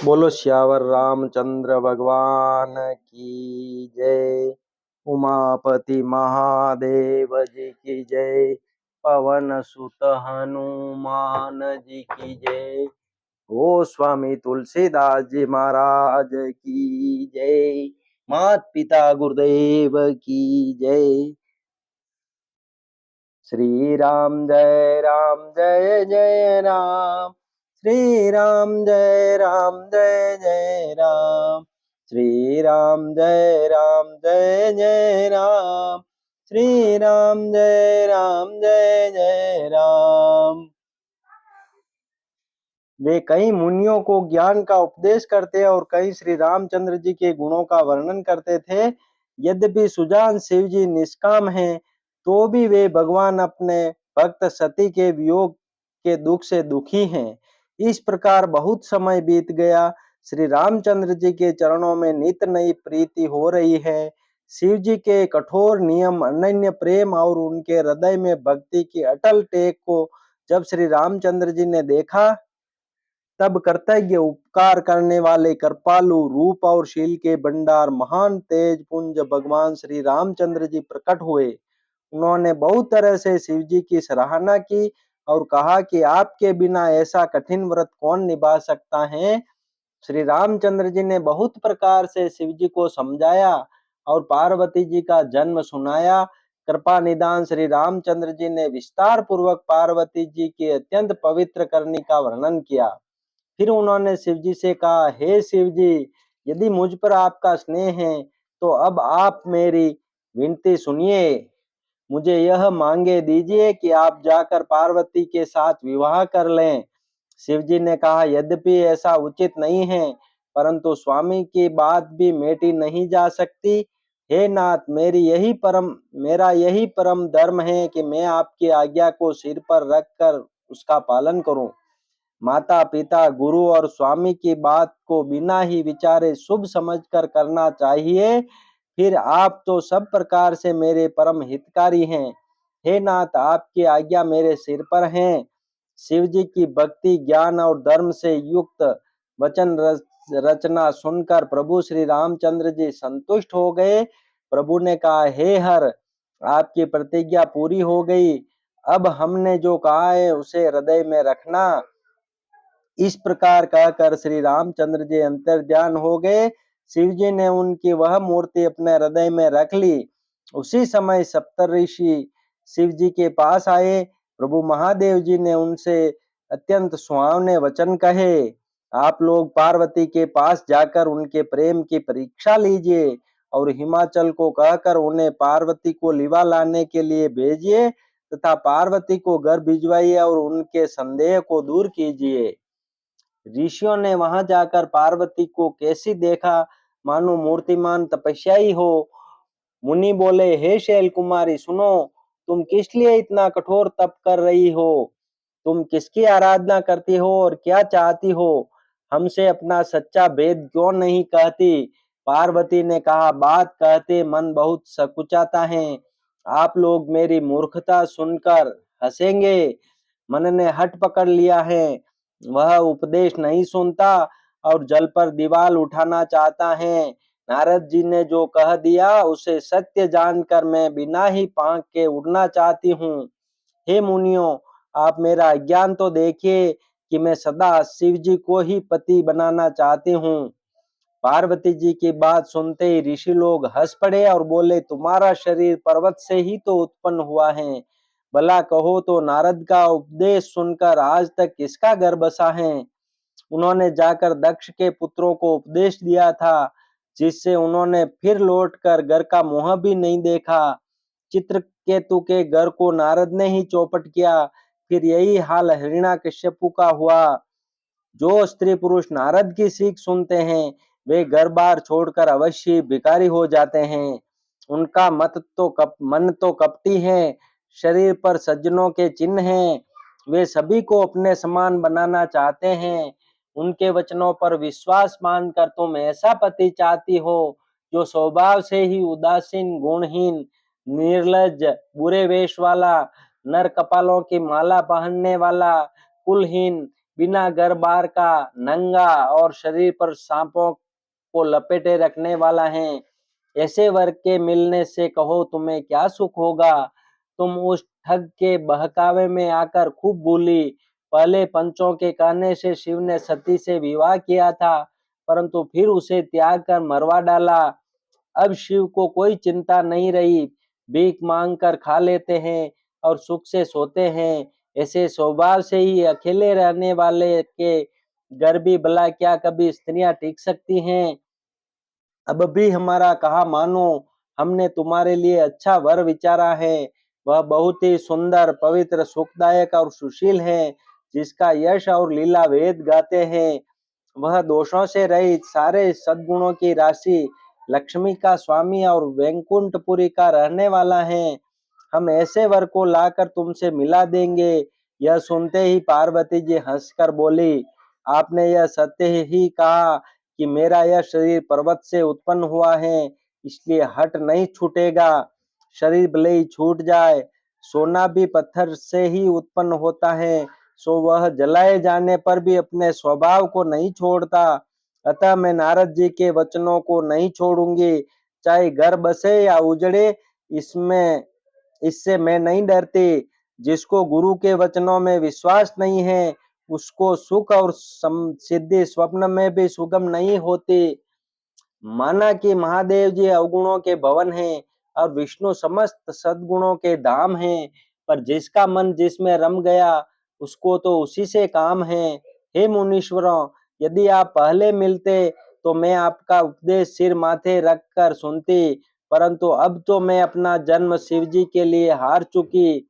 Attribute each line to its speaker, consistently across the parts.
Speaker 1: बोलो श्यावर रामचंद्र भगवान की जय। उमापति महादेव जी की जय। पवन सुत हनुमान जी की जय। गोस्वामी तुलसीदास जी महाराज की जय। मात पिता गुरुदेव की जय। श्री राम जय जय राम। श्री राम जय जय राम। श्री राम जय जय राम। श्री राम जय जय राम। वे कई मुनियों को ज्ञान का उपदेश करते और कई श्री रामचंद्र जी के गुणों का वर्णन करते थे। यद्यपि सुजान शिव जी निष्काम हैं, तो भी वे भगवान अपने भक्त सती के वियोग के दुख से दुखी हैं। इस प्रकार बहुत समय बीत गया। श्री रामचंद्र जी के चरणों में नित नई प्रीति हो रही है। शिव जी के कठोर नियम, अनन्य प्रेम और उनके हृदय में भक्ति की अटल टेक को जब श्री रामचंद्र जी ने देखा, तब कृतज्ञ, उपकार करने वाले, कृपालु, रूप और शील के भंडार, महान तेज पुंज भगवान श्री रामचंद्र जी प्रकट हुए। उन्होंने बहुत तरह से शिव जी की सराहना की और कहा कि आपके बिना ऐसा कठिन व्रत कौन निभा सकता है। श्री रामचंद्र जी ने बहुत प्रकार से शिव जी को समझाया और पार्वती जी का जन्म सुनाया। कृपा निदान श्री रामचंद्र जी ने विस्तार पूर्वक पार्वती जी की अत्यंत पवित्र करनी का वर्णन किया। फिर उन्होंने शिव जी से कहा, हे शिव जी, यदि मुझ पर आपका स्नेह है तो अब आप मेरी विनती सुनिए। मुझे यह मांगे दीजिए कि आप जाकर पार्वती के साथ विवाह कर लें। शिव जी ने कहा, यद्यपि ऐसा उचित नहीं है, परंतु स्वामी की बात भी मेटी नहीं जा सकती। हे नाथ, मेरा यही परम धर्म है कि मैं आपकी आज्ञा को सिर पर रखकर उसका पालन करूं। माता पिता, गुरु और स्वामी की बात को बिना ही विचारे शुभ समझकर करना चाहिए। फिर आप तो सब प्रकार से मेरे परम हितकारी हैं। हे नाथ, आपकी आज्ञा मेरे सिर पर है। शिव जी की भक्ति, ज्ञान और धर्म से युक्त वचन रचना सुनकर प्रभु श्री रामचंद्र जी संतुष्ट हो गए। प्रभु ने कहा, हे हर, आपकी प्रतिज्ञा पूरी हो गई। अब हमने जो कहा है उसे हृदय में रखना। इस प्रकार कहकर श्री रामचंद्र जी अंतर्ध्यान हो गए। शिव जी ने उनकी वह मूर्ति अपने हृदय में रख ली। उसी समय सप्तऋषि शिव जी के पास आए। प्रभु महादेव जी ने उनसे अत्यंत सुहावने वचन कहे। आप लोग पार्वती के पास जाकर उनके प्रेम की परीक्षा लीजिए और हिमाचल को कहकर उन्हें पार्वती को लिवा लाने के लिए भेजिए तथा पार्वती को घर भिजवाइए और उनके संदेह को दूर कीजिए। ऋषियों ने वहां जाकर पार्वती को कैसी देखा, मानो मूर्तिमान तपस्याई हो। मुनि बोले, हे शैल कुमारी, सुनो, तुम किस लिए इतना कठोर तप कर रही हो? तुम किसकी आराधना करती हो और क्या चाहती हो? हमसे अपना सच्चा भेद क्यों नहीं कहती? पार्वती ने कहा, बात कहते मन बहुत सकुचाता है। आप लोग मेरी मूर्खता सुनकर हंसेंगे। मन ने हट पकड़ लिया है, वह उपदेश नहीं सुनता और जल पर दीवार उठाना चाहता है। नारद जी ने जो कह दिया उसे सत्य जानकर मैं बिना ही पांख के उड़ना चाहती हूँ। हे मुनियों, आप मेरा ज्ञान तो देखिए कि मैं सदा शिव जी को ही पति बनाना चाहती हूँ। पार्वती जी की बात सुनते ही ऋषि लोग हंस पड़े और बोले, तुम्हारा शरीर पर्वत से ही तो उत्पन्न हुआ है। भला कहो तो नारद का उपदेश सुनकर आज तक किसका घर बसा है? उन्होंने जाकर दक्ष के पुत्रों को उपदेश दिया था, जिससे उन्होंने फिर लौटकर घर का मुंह भी नहीं देखा। चित्रकेतु के घर को नारद ने ही चौपट किया। फिर यही हाल हिरण्याकश्यपु का हुआ। जो स्त्री पुरुष नारद की सीख सुनते हैं, वे घर बार छोड़कर अवश्य भिखारी हो जाते हैं। उनका मन तो कपटी है, शरीर पर सज्जनों के चिन्ह हैं। वे सभी को अपने समान बनाना चाहते हैं। उनके वचनों पर विश्वास मानकर तुम ऐसा पति चाहती हो जो स्वभाव से ही उदासीन, गुणहीन, निर्लज्ज, बुरे वेश वाला, नर कपालों की माला पहनने वाला, कुलहीन, बिना घर बार का, नंगा और शरीर पर सांपों को लपेटे रखने वाला है। ऐसे वर के मिलने से कहो तुम्हें क्या सुख होगा। तुम उस ठग के बहकावे में आकर खूब बोली। पहले पंचों के कहने से शिव ने सती से विवाह किया था, परंतु फिर उसे त्याग कर मरवा डाला। अब शिव को कोई चिंता नहीं रही, भीख मांग कर खा लेते हैं और सुख से सोते हैं। ऐसे स्वभाव से ही अकेले रहने वाले के घर भी भला क्या कभी स्त्रियां टिक सकती हैं। अब भी हमारा कहा मानो, हमने तुम्हारे लिए अच्छा वर विचारा है। वह बहुत ही सुंदर, पवित्र, सुखदायक और सुशील है, जिसका यश और लीला वेद गाते हैं। वह दोषों से रहित, सारे सद्गुणों की राशि, लक्ष्मी का स्वामी और वैकुंठपुरी का रहने वाला है। हम ऐसे वर को लाकर तुमसे मिला देंगे। यह सुनते ही पार्वती जी हंसकर बोली, आपने यह सत्य ही कहा कि मेरा यह शरीर पर्वत से उत्पन्न हुआ है, इसलिए हट नहीं छूटेगा। शरीर भले ही छूट जाए, सोना भी पत्थर से ही उत्पन्न होता है, सो वह जलाए जाने पर भी अपने स्वभाव को नहीं छोड़ता। अतः मैं नारद जी के वचनों को नहीं छोड़ूंगी, चाहे घर बसे या उजड़े, इसमें इससे मैं नहीं डरती। जिसको गुरु के वचनों में विश्वास नहीं है, उसको सुख और सिद्धि स्वप्न में भी सुगम नहीं होती। माना कि महादेव जी अवगुणों के भवन हैं और विष्णु समस्त सद्गुणों के धाम हैं, पर जिसका मन जिसमें रम गया, उसको तो उसी से काम है। हे मुनीश्वरों, यदि आप पहले मिलते तो मैं आपका उपदेश सिर माथे रख कर सुनती, परंतु अब तो मैं अपना जन्म शिव जी के लिए हार चुकी।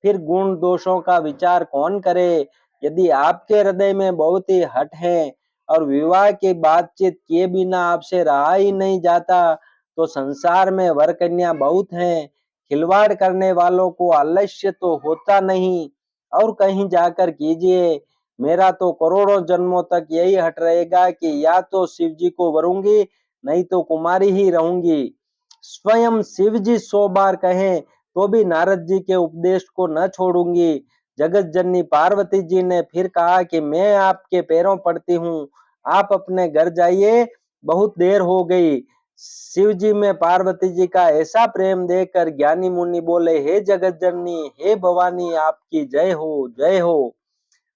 Speaker 1: फिर गुण दोषों का विचार कौन करे। यदि आपके हृदय में बहुत ही हठ है और विवाह की बातचीत किए बिना आपसे रहा ही नहीं जाता, तो संसार में वर कन्या बहुत हैं। खिलवाड़ करने वालों को आलस्य तो होता नहीं। और कहीं जाकर कीजिए। मेरा तो करोड़ों जन्मों तक यही हट रहेगा कि या तो शिव जी को वरूंगी, नहीं तो कुमारी ही रहूंगी। स्वयं शिव जी 100 बार कहें तो भी नारद जी के उपदेश को न छोड़ूंगी। जगत जननी पार्वती जी ने फिर कहा कि मैं आपके पैरों पड़ती हूँ, आप अपने घर जाइए, बहुत देर हो गई। शिव जी में पार्वती जी का ऐसा प्रेम देखकर ज्ञानी मुनि बोले, हे जगत जननी, हे भवानी, आपकी जय हो, जय हो।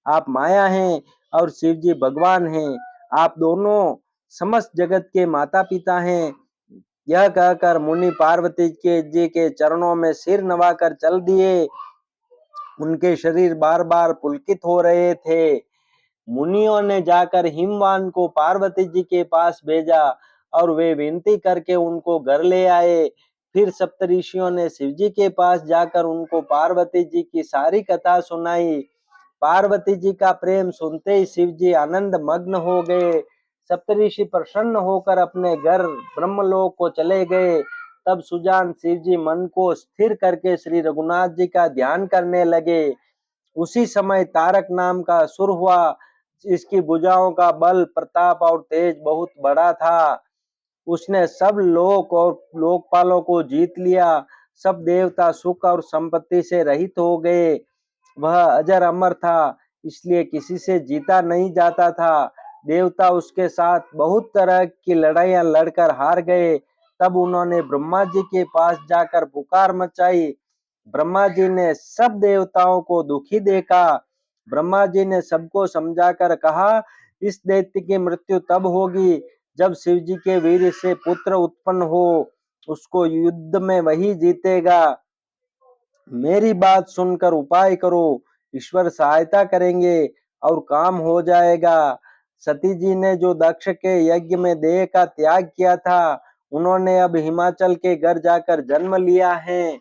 Speaker 1: आप माया हैं और शिव जी भगवान हैं। आप दोनों समस्त जगत के माता पिता हैं। यह कहकर मुनि पार्वती के जी के चरणों में सिर नवाकर चल दिए। उनके शरीर बार बार पुलकित हो रहे थे। मुनियों ने जाकर हिमवान को पार्वती जी के पास भेजा और वे विनती करके उनको घर ले आए। फिर सप्तऋषियों ने शिव जी के पास जाकर उनको पार्वती जी की सारी कथा सुनाई। पार्वती जी का प्रेम सुनते ही शिव जी आनंद मग्न हो गए। सप्तऋषि प्रसन्न होकर अपने घर ब्रह्मलोक को चले गए। तब सुजान शिव जी मन को स्थिर करके श्री रघुनाथ जी का ध्यान करने लगे। उसी समय तारक नाम का असुर हुआ। इसकी भुजाओं का बल, प्रताप और तेज बहुत बड़ा था। उसने सब लोक और लोकपालों को जीत लिया। सब देवता सुख और संपत्ति से रहित हो गए। वह अजर अमर था, इसलिए किसी से जीता नहीं जाता था। देवता उसके साथ बहुत तरह की लड़ाइयां लड़कर हार गए। तब उन्होंने ब्रह्मा जी के पास जाकर पुकार मचाई। ब्रह्मा जी ने सब देवताओं को दुखी देखा। ब्रह्मा जी ने सबको समझाकर कहा, इस दैत्य की मृत्यु तब होगी जब शिव जी के वीर से पुत्र उत्पन्न हो। उसको युद्ध में वही जीतेगा। मेरी बात सुनकर उपाय करो, ईश्वर सहायता करेंगे और काम हो जाएगा। सती जी ने जो दक्ष के यज्ञ में देह का त्याग किया था, उन्होंने अब हिमाचल के घर जाकर जन्म लिया है।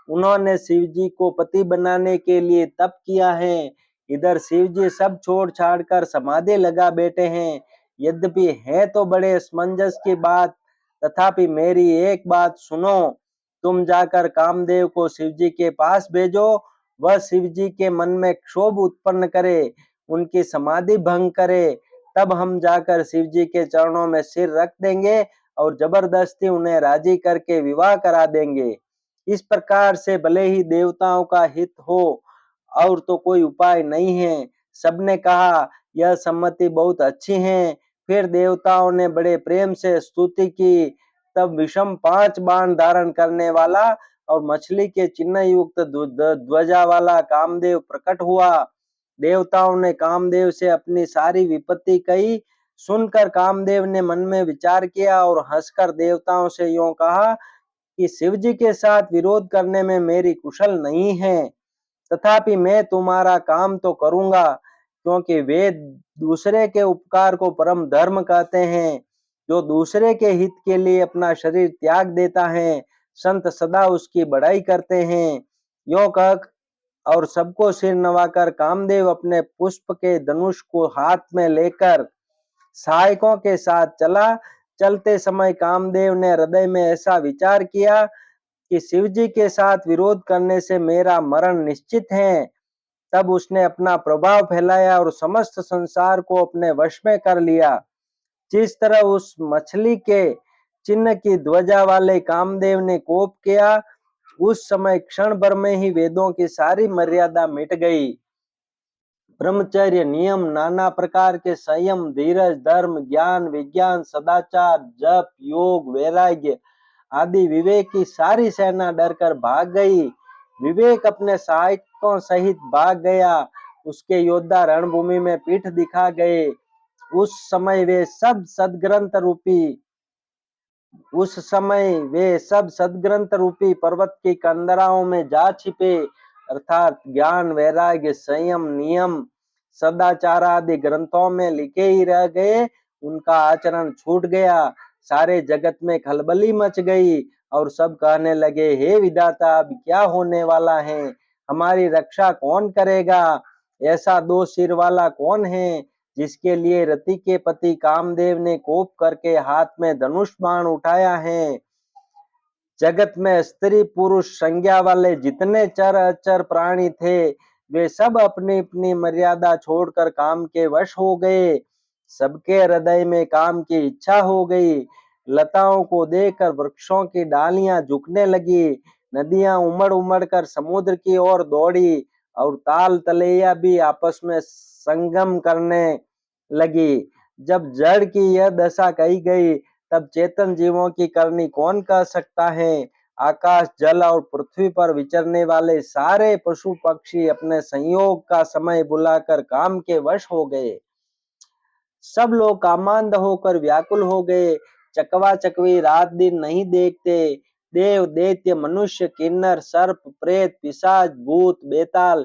Speaker 1: उन्होंने शिव जी को पति बनाने के लिए तप किया है। इधर शिव जी सब छोड़ छाड़ कर समाधि लगा बैठे हैं। यद्यपि है तो बड़े असमंजस की बात, तथापि मेरी एक बात सुनो। तुम जाकर कामदेव को शिव जी के पास भेजो। वह शिव जी के मन में क्षोभ उत्पन्न करे, उनकी समाधि भंग करे। तब हम जाकर शिव जी के चरणों में सिर रख देंगे और जबरदस्ती उन्हें राजी करके विवाह करा देंगे। इस प्रकार से भले ही देवताओं का हित हो, और तो कोई उपाय नहीं है। सबने कहा, यह सम्मति बहुत अच्छी है। फिर देवताओं ने बड़े प्रेम से स्तुति की। तब विषम 5 बाण धारण करने वाला और मछली के चिन्ह युक्त ध्वजा वाला कामदेव प्रकट हुआ। देवताओं ने कामदेव से अपनी सारी विपत्ति कही। सुनकर कामदेव ने मन में विचार किया और हंसकर देवताओं से यूं कहा कि शिव जी के साथ विरोध करने में मेरी कुशल नहीं है, तथापि मैं तुम्हारा काम तो करूंगा, क्योंकि वे दूसरे के उपकार को परम धर्म कहते हैं। जो दूसरे के हित के लिए अपना शरीर त्याग देता है, संत सदा उसकी बड़ाई करते हैं। यो कह और सबको सिर नवाकर कामदेव अपने पुष्प के धनुष को हाथ में लेकर सहायकों के साथ चला। चलते समय कामदेव ने हृदय में ऐसा विचार किया कि शिव जी के साथ विरोध करने से मेरा मरण निश्चित है। तब उसने अपना प्रभाव फैलाया और समस्त संसार को अपने वश में कर लिया। जिस तरह उस मछली के चिन्ह की ध्वजा वाले कामदेव ने कोप किया, उस समय क्षण भर में ही वेदों की सारी मर्यादा मिट गई। ब्रह्मचर्य, नियम, नाना प्रकार के संयम, धीरज, धर्म, ज्ञान, विज्ञान, सदाचार, जप, योग, वैराग्य आदि विवेक की सारी सेना डरकर भाग गई। विवेक अपने सहायकों सहित भाग गया। उसके योद्धा रणभूमि में पीठ दिखा गए। उस समय वे सब सदग्रंथ रूपी पर्वत की कंदराओं में जा छिपे, अर्थात ज्ञान, वैराग्य, संयम, नियम, सदाचार आदि ग्रंथों में लिखे ही रह गए। उनका आचरण छूट गया। सारे जगत में खलबली मच गई और सब कहने लगे, हे विधाता, अब क्या होने वाला है? हमारी रक्षा कौन करेगा? ऐसा 2 सिर वाला कौन है जिसके लिए रति के पति कामदेव ने कोप करके हाथ में धनुष बाण उठाया है? जगत में स्त्री पुरुष संज्ञा वाले जितने चर अचर प्राणी थे, वे सब अपनी अपनी मर्यादा छोड़कर काम के वश हो गए। सबके हृदय में काम की इच्छा हो गई। लताओं को देखकर वृक्षों की डालियां झुकने लगी। नदियां उमड़ उमड़ कर समुद्र की ओर दौड़ी और ताल तलैया भी आपस में संगम करने लगी। जब जड़ की यह दशा कही गई, तब चेतन जीवों की करनी कौन कह सकता है? आकाश, जल और पृथ्वी पर विचरने वाले सारे पशु पक्षी अपने संयोग का समय बुलाकर काम के वश हो गए। सब लोग कामांध होकर व्याकुल हो गए। चकवा चकवी रात दिन नहीं देखते। देव, दैत्य, मनुष्य, किन्नर, सर्प, प्रेत, पिशाच, भूत, बेताल,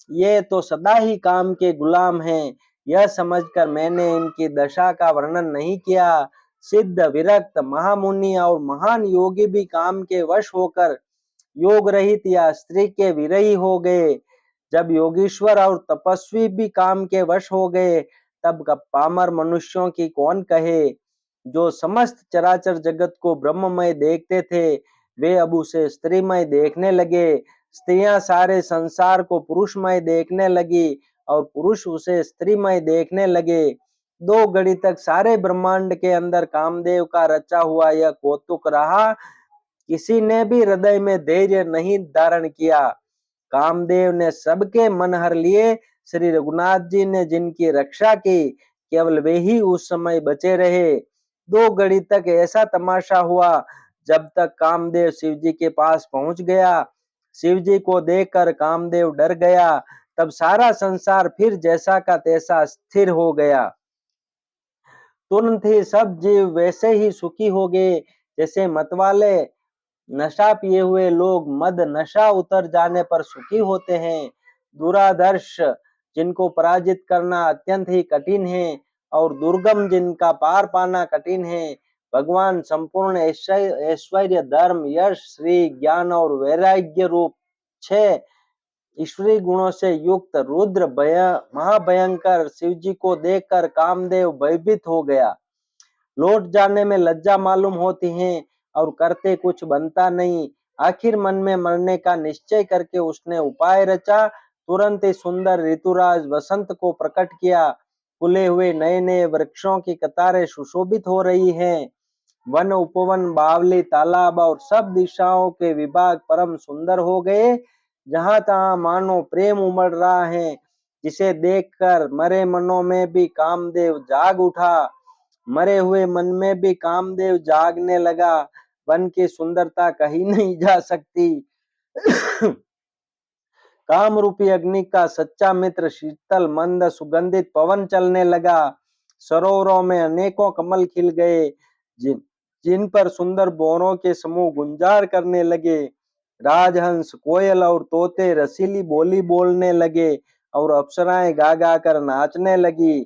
Speaker 1: ये तो सदा ही काम के गुलाम हैं। यह समझकर मैंने इनकी दशा का वर्णन नहीं किया। सिद्ध, विरक्त, महामुनि और महान योगी भी काम के वश होकर योग रहित या स्त्री के विरही हो गए। जब योगीश्वर और तपस्वी भी काम के वश हो गए, तब पामर मनुष्यों की कौन कहे? जो समस्त चराचर जगत को ब्रह्ममय देखते थे, वे अब उसे स्त्रीमय देखने लगे। स्त्रियां सारे संसार को पुरुषमय देखने लगी और पुरुष उसे स्त्रीमय देखने लगे। 2 घड़ी तक सारे ब्रह्मांड के अंदर कामदेव का रचा हुआ यह कौतुक रहा। किसी ने भी हृदय में धैर्य नहीं धारण किया। कामदेव ने सबके मन हर लिए। श्री रघुनाथ जी ने जिनकी रक्षा की, केवल वे ही उस समय बचे रहे। 2 घड़ी तक ऐसा तमाशा हुआ जब तक कामदेव शिव जी के पास पहुंच गया। शिव जी को देखकर कामदेव डर गया। तब सारा संसार फिर जैसा का तैसा स्थिर हो गया। तुरंत ही सब जीव वैसे ही सुखी हो गए जैसे मतवाले नशा पिए हुए लोग मद नशा उतर जाने पर सुखी होते हैं। दुरादर्श जिनको पराजित करना अत्यंत ही कठिन है और दुर्गम जिनका पार पाना कठिन है, भगवान संपूर्ण ऐश्वर्य, धर्म, यश, श्री, ज्ञान और वैराग्य रूप 6 ईश्वरीय गुणों से युक्त रुद्र महाभयंकर शिव जी को देखकर कामदेव भयभीत हो गया। लौट जाने में लज्जा मालूम होती है और करते कुछ बनता नहीं। आखिर मन में मरने का निश्चय करके उसने उपाय रचा। तुरंत ही सुंदर ऋतुराज वसंत को प्रकट किया। फूले हुए नए नए वृक्षों की कतारें सुशोभित हो रही हैं। वन, उपवन, बावली, तालाब और सब दिशाओं के विभाग परम सुंदर हो गए। जहां तहां मानो प्रेम उमड़ रहा है। जिसे देखकर मरे मनों में भी कामदेव जाग उठा। मरे हुए मन में भी कामदेव जागने लगा। वन की सुंदरता कहीं नहीं जा सकती। काम रूपी अग्नि का सच्चा मित्र शीतल मंद सुगंधित पवन चलने लगा। सरोवरों में अनेकों कमल खिल गए, जिन जिन पर सुंदर बोरों के समूह गुंजार करने लगे। राजहंस, कोयल और तोते रसीली बोली बोलने लगे और अप्सराएं गा गा कर नाचने लगी।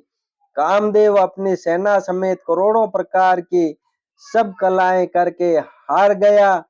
Speaker 1: कामदेव अपनी सेना समेत करोड़ों प्रकार की सब कलाएं करके हार गया,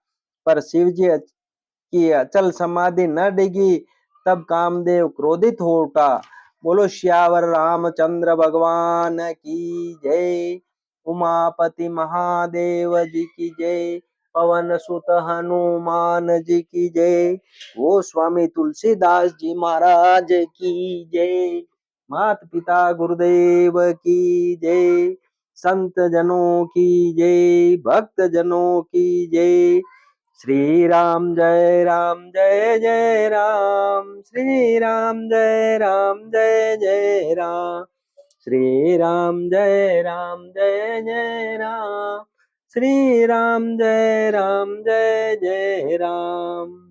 Speaker 1: पर शिवजी की अचल समाधि न डिगी। तब कामदेव क्रोधित हो उठा। बोलो श्यावर रामचंद्र भगवान की जय। उमापति महादेव जी की जय। पवन सुत हनुमान जी की जय। वो स्वामी तुलसीदास जी महाराज की जय। मात पिता गुरुदेव की जय। संत जनों की जय। भक्त जनों की जय। श्री राम जय राम जय जय राम। श्री राम जय राम जय जय राम। श्री राम जय राम जय जय राम। श्री राम जय राम जय जय राम।